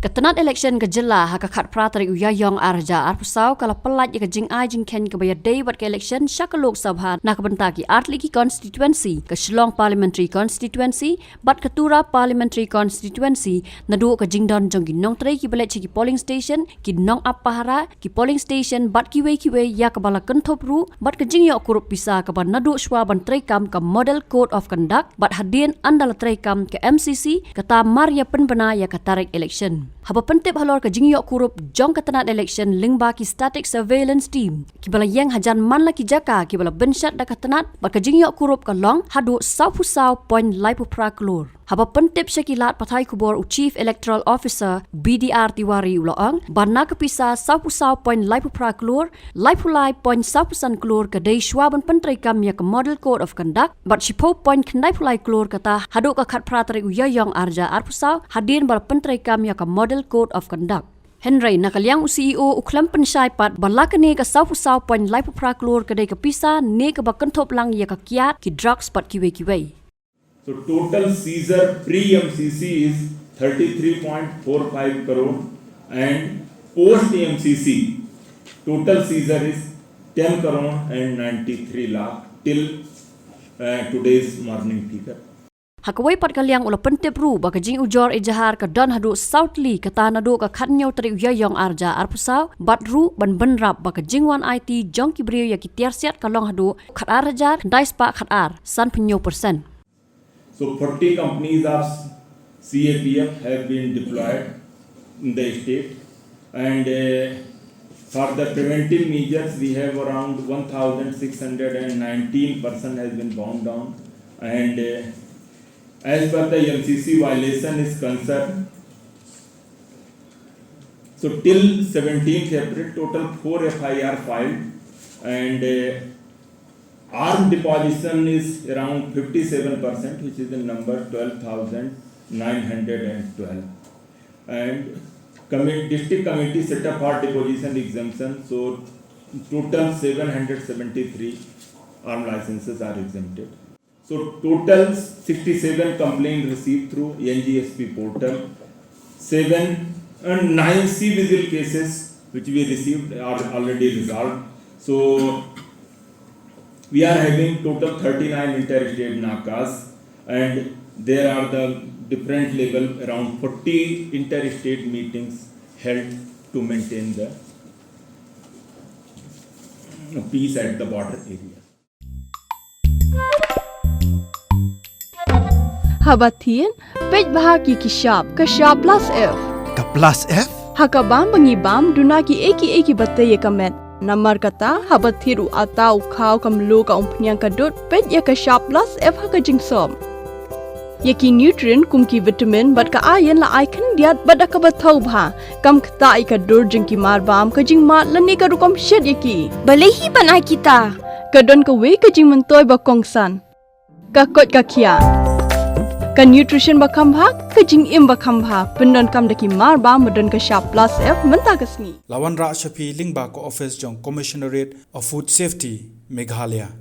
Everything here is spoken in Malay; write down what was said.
Ketenat election ke jela haka khat pratari uyayong arja arpusau kala pelat ya ke jing ai jing ken ke bayar day wat ke election syakalok sabha nak bentaki artliki constituency ke Shillong parliamentary constituency bat ketura parliamentary constituency nadu ke jing don jong ginong trai ki belet ki polling station ki nong apahara ki polling station bat ki we ya ke bala kenthop ru bat ke jing yok kurup bisa ke ban nadu Shuwa ban trai kam ke model code of conduct bat hadien andal trai kam ke MCC kata Maria penbena ya ke tarik election. Haba pentip halor ke jingyok kurup jong ketenat election lingba ki static surveillance team. Ki bala yang hajan man la ki jaka ki bala bensyat da ketenat ba ke jingyok kurup ke long Haduh sau point laipu pra Klur. Haba pentip syakilat patai kubor Chief Electoral Officer BDR Tiwari uloong bana kepisa sau point laipu pra Klur laipu lai point saupusan Klur ke dei Shuwa ban pentrai kam ya ke model code of conduct bat shipo point knai pulai Klur kata Haduh ke khat pratari uyayong arja arpusau hadin bala pentrai kam ya ke model code of conduct. Henry nakaliang CEO uklam pensyai pat balakane ka sau point laipu pra Klur ke dei kepisa ne ke bakentop lang ya ke kiat ki drugs pat kiwe. So total seizure pre-MCC is 33.45 crore and post-MCC total seizure is 10 crore and 93 lakh till today's morning figure. Hakawai pat kaliang ula pentip ru baka jing ujor ejahar ke don Haduh Southly kata nadu ka khatnyau tari uyayong arja arpusau bat ru ban benrap baka jing wan IT jong kibriu ya ki tiar siat kalong Haduh khat arja dais pa khat ar san penyo persen. So 40 companies of CAPF have been deployed in the state and for the preventive measures we have around 1,619 person has been bound down and as per the MCC violation is concerned, so till 17th April total 4 FIR filed and armed deposition is around 57%, which is the number 12,912 and district committee set up for deposition exemption, so total 773 armed licenses are exempted. So total 67 complaints received through NGSP portal, 9 C-Vigil cases which we received are already resolved. So we are having total 39 interstate nakas and there are the different level around 40 interstate meetings held to maintain the peace at the border area. Habatin, pej bahagi kishap plus F. Ka plus F? Hakabam bangibam dunaki eki batay kamet. Namar kata habathiru atau kau kamlu ka umpnyang kadut pej ya kishap plus F haka jingsom. Yaki nutrient kumki vitamin bat ka iron la icon diat bada ka bathau bha kam khta ikadur jingki marbam ka jingmat lani ka rukom shed yaki. Balehi banai kita. Kadon ka we ka jing mentoy ba kongsan. Ka kot ka kia. Ka nutrition ba khambha ka jing im ba khambha pendon kam daki marba modon ka sharp plus F menta ka Sngi. Lawan Ra Shafi Lingba ko office jong Commissionerate of Food Safety Meghalaya.